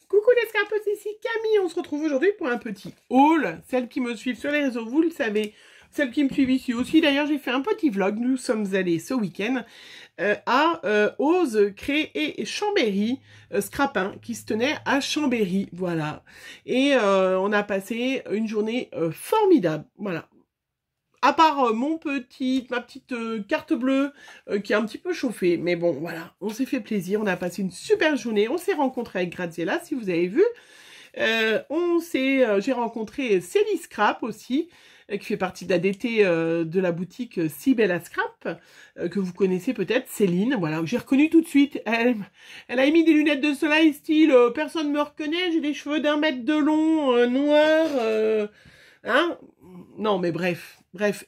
Coucou les scrapers, ici Camille, on se retrouve aujourd'hui pour un petit haul. Celles qui me suivent sur les réseaux, vous le savez. Celles qui me suivent ici aussi, d'ailleurs j'ai fait un petit vlog. Nous sommes allés ce week-end à Ose, Cré et Chambéry, Scrapin, qui se tenait à Chambéry, voilà. Et on a passé une journée formidable, voilà. À part ma petite carte bleue qui est un petit peu chauffée. Mais bon, voilà, on s'est fait plaisir. On a passé une super journée. On s'est rencontré avec Graziella, si vous avez vu. J'ai rencontré Célie Scrap aussi, qui fait partie de la DT de la boutique Si Bella Scrap, que vous connaissez peut-être, Céline. Voilà, j'ai reconnu tout de suite. Elle a mis des lunettes de soleil style personne ne me reconnaît. J'ai des cheveux d'1 mètre de long, noirs. Hein? Non, mais bref.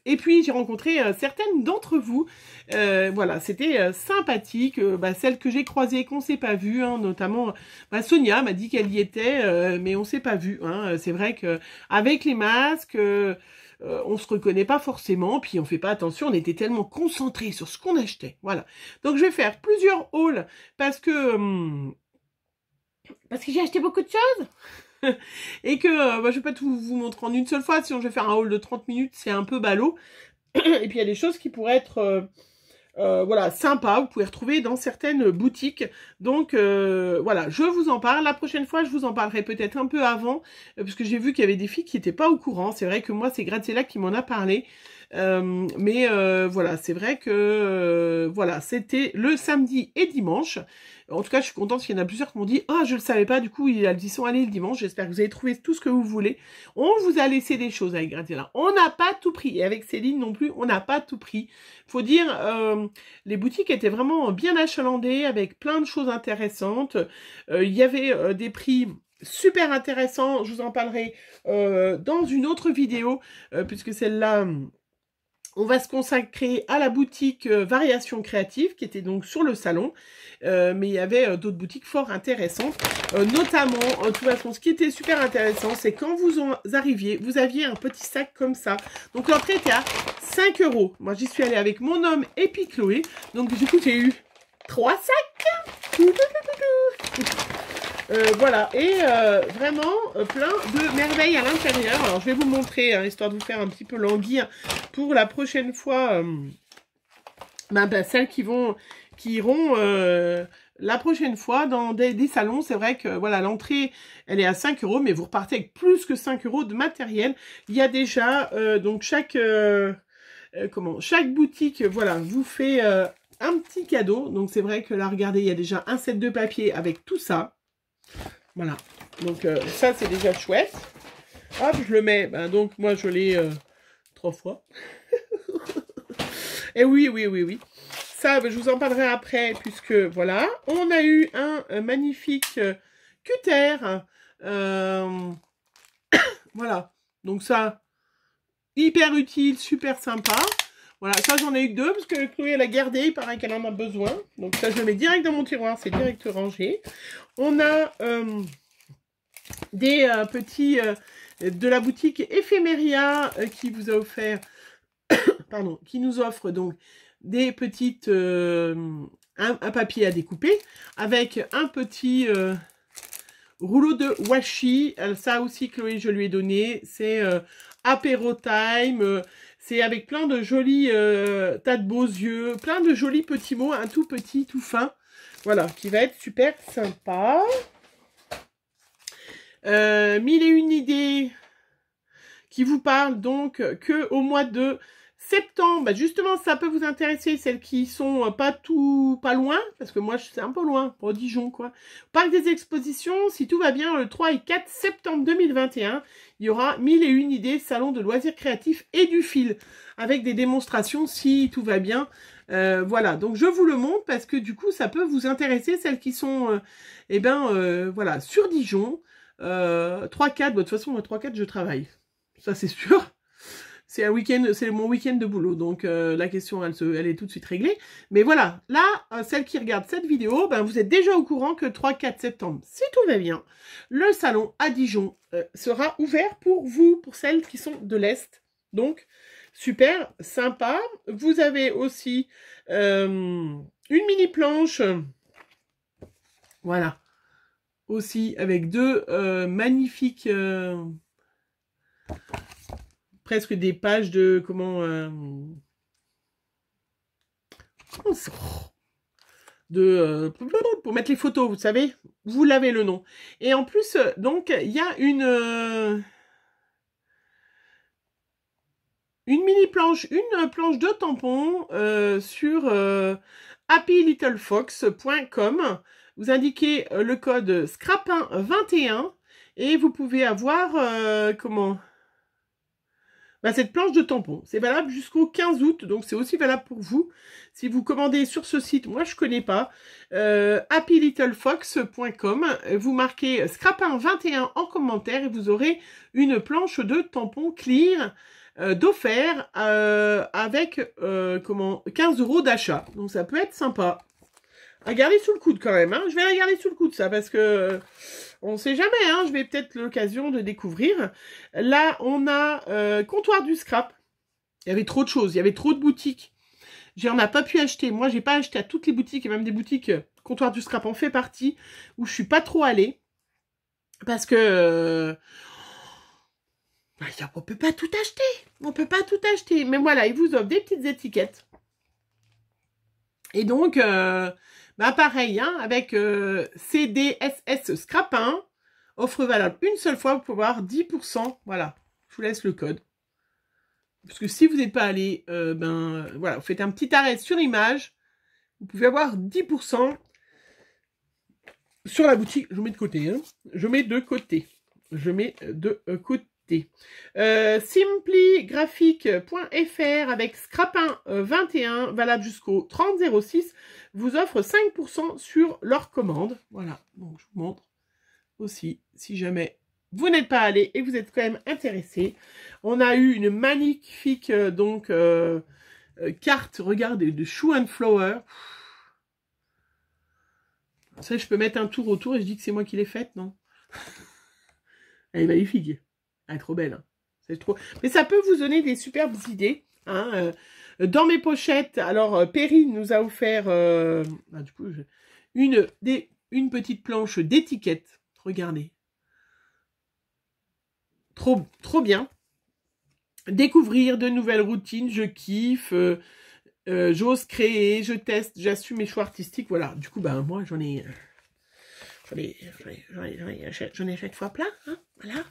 Et puis, j'ai rencontré certaines d'entre vous. Voilà, c'était sympathique. Celles que j'ai croisées, qu'on ne s'est pas vues, hein, notamment Sonia m'a dit qu'elle y était, mais on ne s'est pas vues. Hein. C'est vrai qu'avec les masques, on se reconnaît pas forcément, puis on fait pas attention, on était tellement concentrés sur ce qu'on achetait. Voilà. Donc, je vais faire plusieurs hauls parce que j'ai acheté beaucoup de choses. Et que je vais pas tout vous montrer en une seule fois, sinon je vais faire un haul de 30 minutes, c'est un peu ballot. Et puis il y a des choses qui pourraient être voilà, sympas, vous pouvez retrouver dans certaines boutiques. Donc voilà, je vous en parle. La prochaine fois, je vous en parlerai peut-être un peu avant, parce que j'ai vu qu'il y avait des filles qui n'étaient pas au courant. C'est vrai que moi, c'est Graziella qui m'en a parlé. Voilà, c'est vrai que voilà, c'était le samedi et dimanche. En tout cas, je suis contente qu'il y en a plusieurs qui m'ont dit « Ah, je le savais pas, du coup, ils y sont allés le dimanche. J'espère que vous avez trouvé tout ce que vous voulez. » On vous a laissé des choses avec Graziella. On n'a pas tout pris. Et avec Céline non plus, on n'a pas tout pris. Faut dire, les boutiques étaient vraiment bien achalandées avec plein de choses intéressantes. Il y avait des prix super intéressants. Je vous en parlerai dans une autre vidéo, puisque celle-là... On va se consacrer à la boutique Variation Créative, qui était donc sur le salon. Mais il y avait d'autres boutiques fort intéressantes. Notamment, de toute façon, ce qui était super intéressant, c'est quand vous arriviez, vous aviez un petit sac comme ça. Donc l'entrée était à 5 €. Moi, j'y suis allée avec mon homme et puis Chloé. Donc du coup, j'ai eu 3 sacs. Voilà, et vraiment plein de merveilles à l'intérieur. Alors, je vais vous montrer, hein, histoire de vous faire un petit peu languir pour la prochaine fois. Celles qui iront la prochaine fois dans des salons. C'est vrai que voilà, l'entrée, elle est à 5 €, mais vous repartez avec plus que 5 € de matériel. Il y a déjà, donc chaque boutique, voilà, vous fait un petit cadeau. Donc, c'est vrai que là, regardez, il y a déjà un set de papier avec tout ça. Voilà, donc ça c'est déjà chouette. Hop, je le mets, donc moi je l'ai 3 fois. Et oui. Ça, je vous en parlerai après, puisque voilà. On a eu un magnifique cutter. Voilà, donc ça, hyper utile, super sympa. Voilà, ça j'en ai eu que 2, parce que Chloé elle a gardé, il paraît qu'elle en a besoin. Donc ça je le mets direct dans mon tiroir, c'est direct rangé. On a des petits de la boutique Ephemeria qui vous a offert, pardon, qui nous offre donc des petites, un papier à découper avec un petit rouleau de washi. Ça aussi Chloé je lui ai donné, c'est apéro time. C'est avec plein de jolis tas de beaux yeux, plein de jolis petits mots, un tout petit, tout fin. Voilà, qui va être super sympa. 1001 idées qui vous parlent donc que au mois de septembre. Justement, ça peut vous intéresser, celles qui sont pas loin, parce que moi, c'est un peu loin, pour Dijon, quoi. Parc des expositions, si tout va bien, le 3 et 4 septembre 2021, il y aura 1001 idées, salon de loisirs créatifs et du fil, avec des démonstrations, si tout va bien. Voilà, donc je vous le montre, parce que du coup, ça peut vous intéresser, celles qui sont, voilà, sur Dijon. 3-4, de toute façon, moi, 3-4, je travaille. Ça, c'est sûr. C'est un week-end, c'est mon week-end de boulot, donc la question, elle est tout de suite réglée. Mais voilà, là, celles qui regardent cette vidéo, vous êtes déjà au courant que 3-4 septembre, si tout va bien, le salon à Dijon sera ouvert pour vous, pour celles qui sont de l'Est. Donc, super, sympa. Vous avez aussi une mini planche, voilà, aussi avec deux magnifiques, presque des pages de, comment pour mettre les photos, vous savez, vous l'avez le nom. Et en plus, donc, il y a une mini planche, une planche de tampons sur happylittlefox.com. Vous indiquez le code scrapin21 et vous pouvez avoir cette planche de tampons. C'est valable jusqu'au 15 août, donc c'est aussi valable pour vous. Si vous commandez sur ce site, moi je connais pas, happylittlefox.com, vous marquez scrapin21 en commentaire et vous aurez une planche de tampons clear d'offert avec 15 € d'achat. Donc ça peut être sympa. À garder sous le coude quand même. Hein. Je vais la garder sous le coude ça parce que on sait jamais. Hein. Je vais peut-être l'occasion de découvrir. Là on a comptoir du scrap. Il y avait trop de choses. Il y avait trop de boutiques. On n'a pas pu acheter. Moi j'ai pas acheté à toutes les boutiques et même des boutiques comptoir du scrap en fait partie où je suis pas trop allée parce que on peut pas tout acheter. On peut pas tout acheter. Mais voilà, ils vous offrent des petites étiquettes. Et donc, pareil, hein, avec CDSS Scrapin, offre valable une seule fois, vous pouvez avoir 10%. Voilà, je vous laisse le code. Parce que si vous n'êtes pas allé, voilà, vous faites un petit arrêt sur image, vous pouvez avoir 10% sur la boutique. Je vous mets de côté, hein. Je mets de côté. Simplygraphique.fr avec Scrapin 21 valable jusqu'au 30/06 vous offre 5% sur leur commande. Voilà, donc je vous montre aussi si jamais vous n'êtes pas allé et vous êtes quand même intéressé. On a eu une magnifique carte, regardez, de Shoe and Flower. Ça, je peux mettre un tour autour et je dis que c'est moi qui l'ai faite, non? Elle est magnifique. Elle est trop belle. Hein. C'est trop. Mais ça peut vous donner des superbes idées. Hein. Dans mes pochettes, alors Perrine nous a offert du coup, une petite planche d'étiquette. Regardez. Trop bien. Découvrir de nouvelles routines. Je kiffe. J'ose créer. Je teste. J'assume mes choix artistiques. Voilà. Du coup, moi, j'en ai chaque fois plein. Hein. Voilà.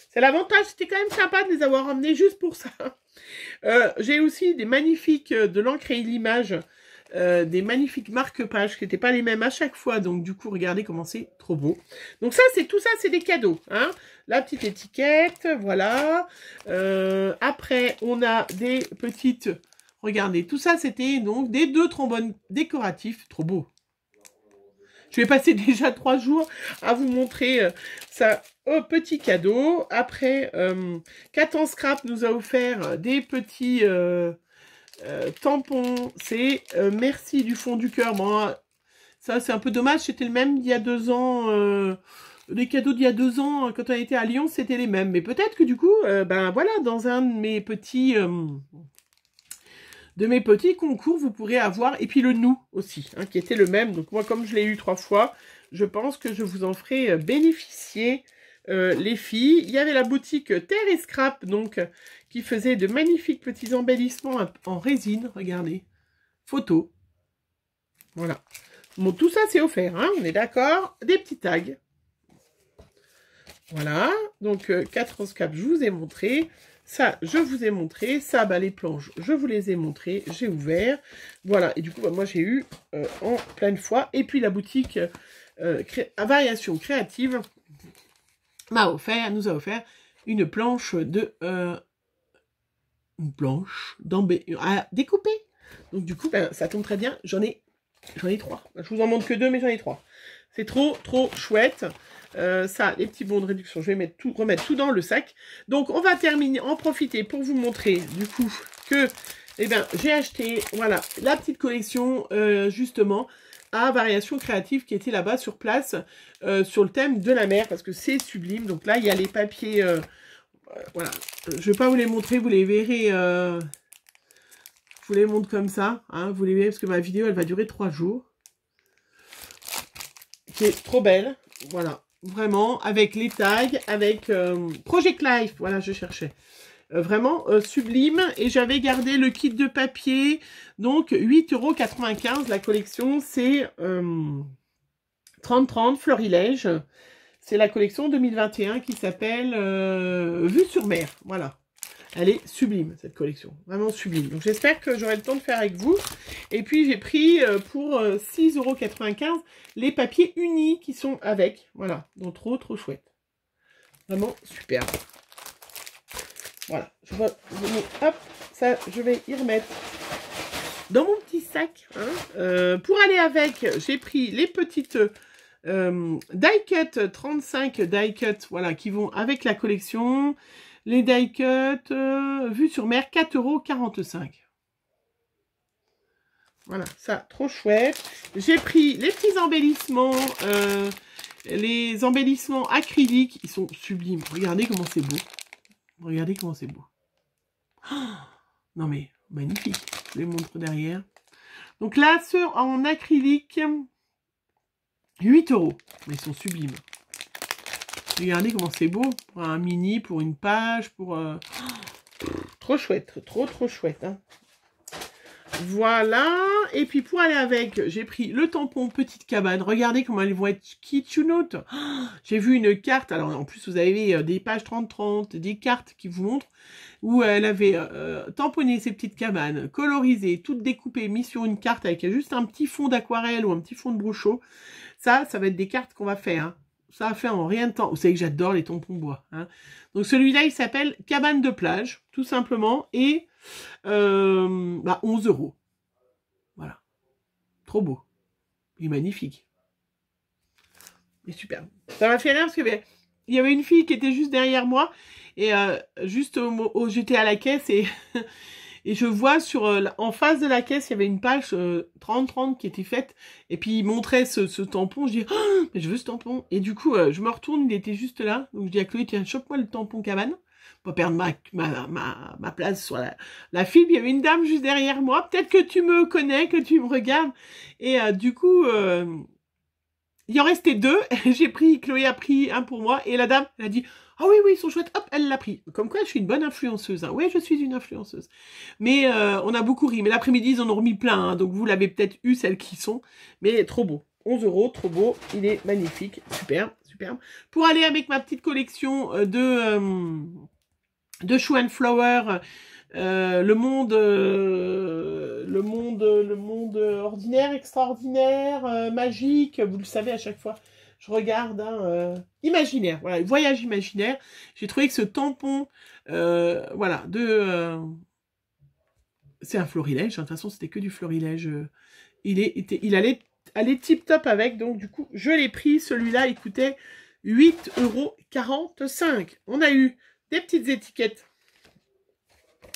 C'est l'avantage, c'était quand même sympa de les avoir emmenés juste pour ça. J'ai aussi des magnifiques, de l'encre et l'image, des magnifiques marque-pages qui n'étaient pas les mêmes à chaque fois. Donc du coup, regardez comment c'est trop beau. Donc ça, tout ça, c'est des cadeaux. Hein. La petite étiquette, voilà. Après, on a des petites... Regardez, tout ça, c'était donc des 2 trombones décoratifs. Trop beau. Je vais passer déjà 3 jours à vous montrer ça au petit cadeau. Après, Catan Scrap nous a offert des petits tampons. C'est merci du fond du cœur. Bon, ça, c'est un peu dommage. C'était le même il y a 2 ans. Les cadeaux d'il y a 2 ans, quand on a été à Lyon, c'était les mêmes. Mais peut-être que du coup, voilà, dans un de mes petits... concours, vous pourrez avoir, et puis le nous aussi, hein, qui était le même. Donc moi, comme je l'ai eu 3 fois, je pense que je vous en ferai bénéficier, les filles. Il y avait la boutique Terre et Scrap, donc, qui faisait de magnifiques petits embellissements en résine, regardez, photo. Voilà. Bon, tout ça, c'est offert, hein, on est d'accord. Des petits tags. Voilà, donc 4 scraps, je vous ai montré. Ça, je vous ai montré. Ça, les planches, je vous les ai montrées. J'ai ouvert. Voilà. Et du coup, moi, j'ai eu en pleine fois. Et puis, la boutique Variation Créative nous a offert une planche de... à découper. Donc, du coup, ça tombe très bien. J'en ai 3. Je vous en montre que 2, mais j'en ai 3. C'est trop chouette. Ça, les petits bons de réduction, je vais remettre tout dans le sac. Donc, on va en profiter pour vous montrer, du coup, que, j'ai acheté, voilà, la petite collection, justement, à Variation Créative, qui était là-bas sur place, sur le thème de la mer, parce que c'est sublime. Donc là, il y a les papiers, voilà. Je ne vais pas vous les montrer, vous les verrez, je vous les montre comme ça, hein, vous les verrez, parce que ma vidéo, elle va durer 3 jours. qui est trop belle. Voilà, vraiment, avec les tags, avec Project Life, voilà, je cherchais. Vraiment sublime. Et j'avais gardé le kit de papier, donc 8,95 €. La collection, c'est 30-30 Florilège. C'est la collection 2021 qui s'appelle Vue sur mer. Voilà. Elle est sublime, cette collection. Vraiment sublime. Donc, j'espère que j'aurai le temps de faire avec vous. Et puis, j'ai pris pour 6,95 € les papiers unis qui sont avec. Voilà. Donc, trop, trop chouette. Vraiment superbe. Voilà. Hop, ça, je vais y remettre dans mon petit sac. Hein. Pour aller avec, j'ai pris les petites die cut, 35 die cut, voilà, qui vont avec la collection. Les die cut, vue sur mer, 4,45 €. Voilà, ça, trop chouette. J'ai pris les petits embellissements, les embellissements acryliques, ils sont sublimes. Regardez comment c'est beau. Regardez comment c'est beau. Oh, non mais, magnifique. Je les montre derrière. Donc là, ceux en acrylique, 8 €. Mais ils sont sublimes. Regardez comment c'est beau. Pour un mini, pour une page, pour... trop chouette. Trop, trop chouette. Hein. Voilà. Et puis pour aller avec, j'ai pris le tampon Petite Cabane. Regardez comment elles vont être kitschounoutes. J'ai vu une carte. Alors en plus, vous avez des pages 30-30, des cartes qui vous montrent où elle avait tamponné ces petites cabanes, colorisées, toutes découpées, mises sur une carte avec juste un petit fond d'aquarelle ou un petit fond de brochot. Ça va être des cartes qu'on va faire. Hein. Ça a fait en rien de temps. Vous savez que j'adore les tampons bois. Hein. Donc celui-là, il s'appelle Cabane de plage, tout simplement. Et 11 €. Voilà. Trop beau. Il est magnifique. Il est superbe. Ça m'a fait rire parce que il y avait une fille qui était juste derrière moi. Et juste j'étais à la caisse et... Et je vois en face de la caisse, il y avait une page 30-30 qui était faite. Et puis, il montrait ce tampon. Je dis, oh, mais je veux ce tampon. Et du coup, je me retourne, il était juste là. Donc, je dis à Chloé, tiens, chope-moi le tampon cabane. Pour pas perdre ma place sur la file. Puis, il y avait une dame juste derrière moi. Peut-être que tu me connais, que tu me regardes. Et du coup, il en restait 2. Chloé a pris un pour moi. Et la dame, elle a dit... Ah oui, oui, ils sont chouettes. Hop, elle l'a pris. Comme quoi, je suis une bonne influenceuse. Hein. Oui, je suis une influenceuse. Mais on a beaucoup ri. Mais l'après-midi, ils en ont remis plein. Hein. Donc, vous l'avez peut-être eu, celles qui sont. Mais trop beau. 11 €, trop beau. Il est magnifique. Superbe, superbe. Pour aller avec ma petite collection de Shoe and Flower, le monde ordinaire, extraordinaire, magique. Vous le savez à chaque fois. Je regarde, hein, imaginaire, voilà, voyage imaginaire. J'ai trouvé que ce tampon, voilà, c'est un florilège, hein, de toute façon, c'était que du florilège. Il allait tip top avec, donc du coup, je l'ai pris. Celui-là, il coûtait 8,45 €. On a eu des petites étiquettes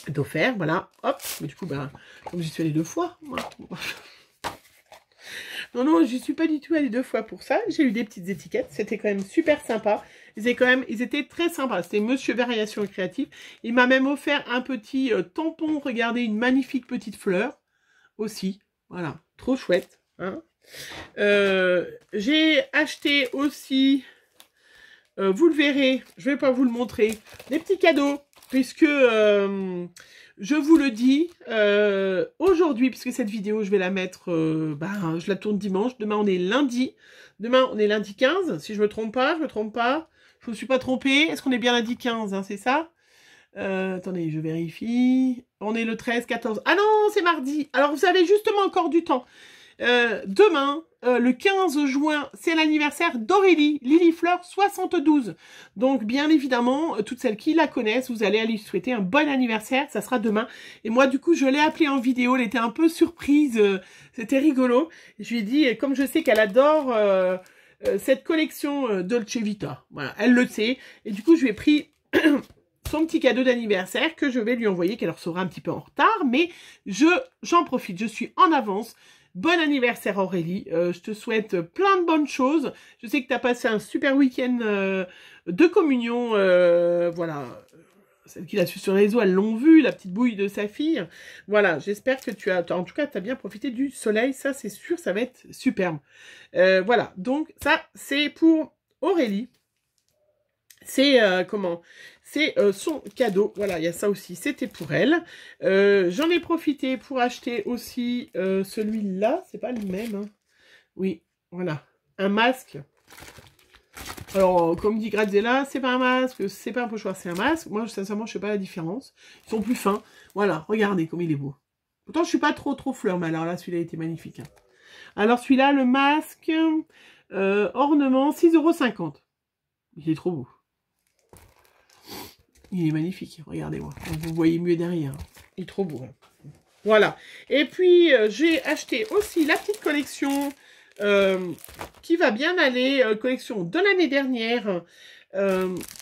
d'offert, voilà, hop. Mais du coup, ben, comme j'y suis allée 2 fois, voilà. Non, j'y suis pas du tout allée 2 fois pour ça. J'ai eu des petites étiquettes. C'était quand même super sympa. Ils étaient très sympas. C'était Monsieur Variation Créative. Il m'a même offert un petit tampon. Regardez, une magnifique petite fleur aussi. Voilà, trop chouette. Hein. J'ai acheté aussi, vous le verrez, je vais pas vous le montrer, des petits cadeaux. Puisque... je vous le dis, aujourd'hui, puisque cette vidéo, je vais la mettre, je la tourne dimanche. Demain, on est lundi. Demain, on est lundi 15, si je me trompe pas. Je me suis pas trompée. Est-ce qu'on est bien lundi 15, hein, c'est ça? Attendez, je vérifie. On est le 13, 14. Ah non, c'est mardi. Alors, vous avez justement encore du temps. Demain, le 15 juin, c'est l'anniversaire d'Aurélie, Lilifleur 72. Donc, bien évidemment, toutes celles qui la connaissent, vous allez lui souhaiter un bon anniversaire. Ça sera demain. Et moi, du coup, je l'ai appelée en vidéo. Elle était un peu surprise. C'était rigolo. Je lui ai dit, comme je sais qu'elle adore cette collection Dolce Vita. Voilà, elle le sait. Et du coup, je lui ai pris... son petit cadeau d'anniversaire que je vais lui envoyer, qu'elle recevra un petit peu en retard. Mais j'en profite. Je suis en avance. Bon anniversaire Aurélie, je te souhaite plein de bonnes choses. Je sais que tu as passé un super week-end de communion, voilà, celles qui la suivent sur les réseaux, elles l'ont vu, la petite bouille de sa fille. Voilà, j'espère que tu as, en tout cas, tu as bien profité du soleil. Ça, c'est sûr, ça va être superbe. Voilà, donc ça, c'est pour Aurélie. C'est comment? C'est son cadeau. Voilà, il y a ça aussi. C'était pour elle. J'en ai profité pour acheter aussi celui-là. C'est pas le même. Hein. Oui, voilà. Un masque. Alors, comme dit Graziella, c'est pas un masque, c'est pas un pochoir, c'est un masque. Moi, sincèrement, je sais pas la différence. Ils sont plus fins. Voilà, regardez comme il est beau. Pourtant, je suis pas trop fleur, mais alors là, celui-là était magnifique. Hein. Alors, celui-là, le masque, ornement, 6,50 €. Il est trop beau. Il est magnifique, regardez-moi. Vous voyez mieux derrière. Il est trop beau. Hein. Voilà. Et puis, j'ai acheté aussi la petite collection qui va bien aller. Collection de l'année dernière.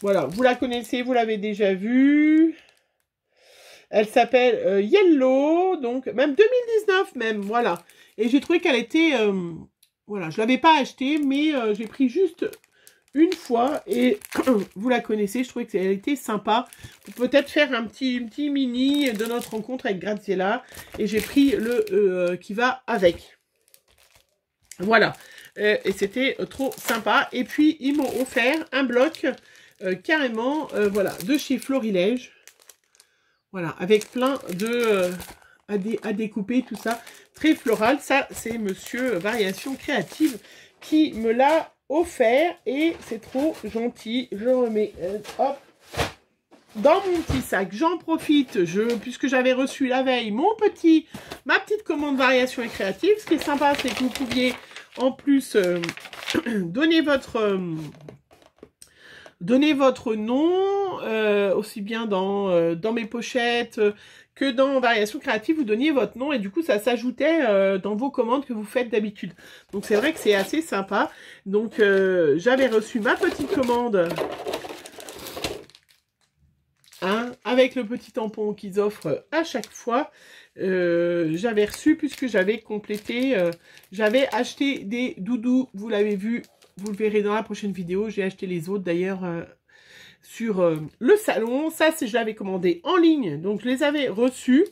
Voilà, vous la connaissez, vous l'avez déjà vue. Elle s'appelle Yellow, donc même 2019 même, voilà. Et j'ai trouvé qu'elle était... voilà, je ne l'avais pas achetée, mais j'ai pris juste... une fois, et vous la connaissez, je trouvais qu'elle était sympa. Pour peut-être faire un petit mini de notre rencontre avec Graziella. Et j'ai pris le qui va avec. Voilà. Et c'était trop sympa. Et puis, ils m'ont offert un bloc carrément, voilà, de chez Florilège. Voilà, avec plein de... à découper, tout ça. Très floral. Ça, c'est Monsieur Variation Créative qui me l'a offert et c'est trop gentil. Je remets hop dans mon petit sac. J'en profite, puisque j'avais reçu la veille ma petite commande Variation et Créative. Ce qui est sympa, c'est que vous pouviez en plus donner votre nom, aussi bien dans mes pochettes que dans Variation Créative, vous donniez votre nom et du coup, ça s'ajoutait dans vos commandes que vous faites d'habitude. Donc, c'est vrai que c'est assez sympa. Donc, j'avais reçu ma petite commande hein, avec le petit tampon qu'ils offrent à chaque fois. J'avais reçu, puisque j'avais complété, j'avais acheté des doudous, vous l'avez vu, vous le verrez dans la prochaine vidéo. J'ai acheté les autres d'ailleurs sur le salon. Ça, je l'avais commandé en ligne, donc je les avais reçus.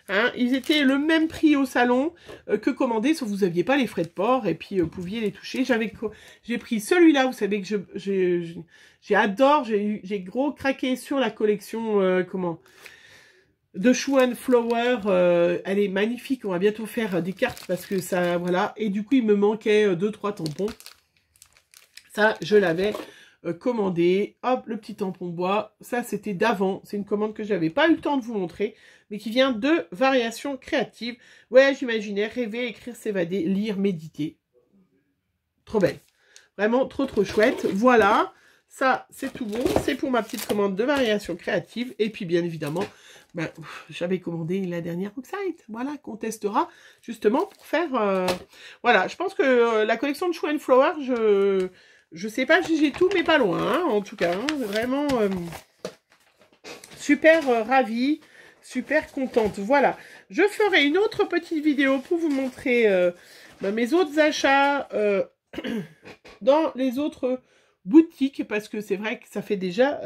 Hein, ils étaient le même prix au salon que commandé, sauf que vous n'aviez pas les frais de port et puis vous pouviez les toucher. J'ai pris celui-là, vous savez que j'adore, j'ai gros craqué sur la collection de Shoe and Flower. Elle est magnifique, on va bientôt faire des cartes parce que ça, voilà. Et du coup, il me manquait 2-3 tampons. Ça, je l'avais commandé. Hop, le petit tampon bois. Ça, c'était d'avant. C'est une commande que j'avais pas eu le temps de vous montrer, mais qui vient de Variation Créative. Ouais, j'imaginais rêver, écrire, s'évader, lire, méditer. Trop belle. Vraiment trop chouette. Voilà. Ça, c'est tout bon. C'est pour ma petite commande de Variation Créative. Et puis, bien évidemment, ben, j'avais commandé la dernière Oxide. Voilà, qu'on testera justement pour faire... Voilà, je pense que la collection de Shoe and Flower, je sais pas si j'ai tout, mais pas loin, hein, en tout cas. Hein, vraiment super ravie, super contente. Voilà, je ferai une autre petite vidéo pour vous montrer mes autres achats dans les autres boutiques, parce que c'est vrai que ça fait déjà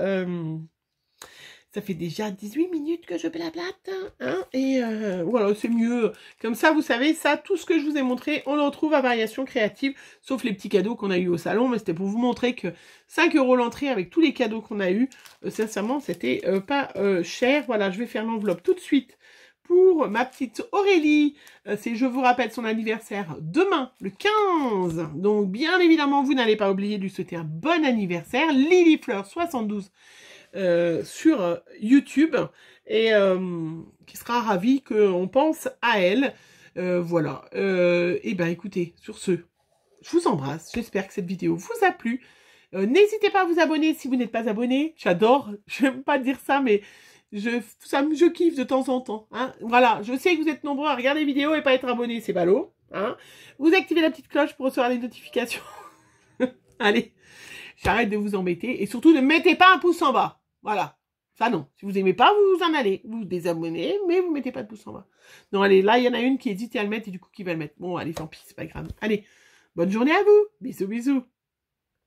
18 minutes que je blablate, hein, et voilà, c'est mieux. Comme ça, vous savez, ça, tout ce que je vous ai montré, on le retrouve à Variation Créative, sauf les petits cadeaux qu'on a eu au salon, mais c'était pour vous montrer que 5 € l'entrée avec tous les cadeaux qu'on a eu, sincèrement, c'était pas cher. Voilà, je vais faire l'enveloppe tout de suite pour ma petite Aurélie. C'est, je vous rappelle, son anniversaire demain, le 15. Donc, bien évidemment, vous n'allez pas oublier de lui souhaiter un bon anniversaire. Lilyfleur72. Sur YouTube et qui sera ravie qu'on pense à elle. Voilà. Et ben écoutez, sur ce, je vous embrasse. J'espère que cette vidéo vous a plu. N'hésitez pas à vous abonner si vous n'êtes pas abonné. J'adore, je n'aime pas dire ça, mais je kiffe de temps en temps. Hein. Voilà, je sais que vous êtes nombreux à regarder les vidéos et pas être abonné, c'est ballot. Hein. Vous activez la petite cloche pour recevoir les notifications. Allez, j'arrête de vous embêter. Et surtout, ne mettez pas un pouce en bas. Voilà. Ça, non. Si vous aimez pas, vous en allez. Vous désabonnez, mais vous mettez pas de pouce en bas. Non, allez, là, il y en a une qui hésite à le mettre et du coup qui va le mettre. Bon, allez, tant pis, c'est pas grave. Allez, bonne journée à vous. Bisous, bisous.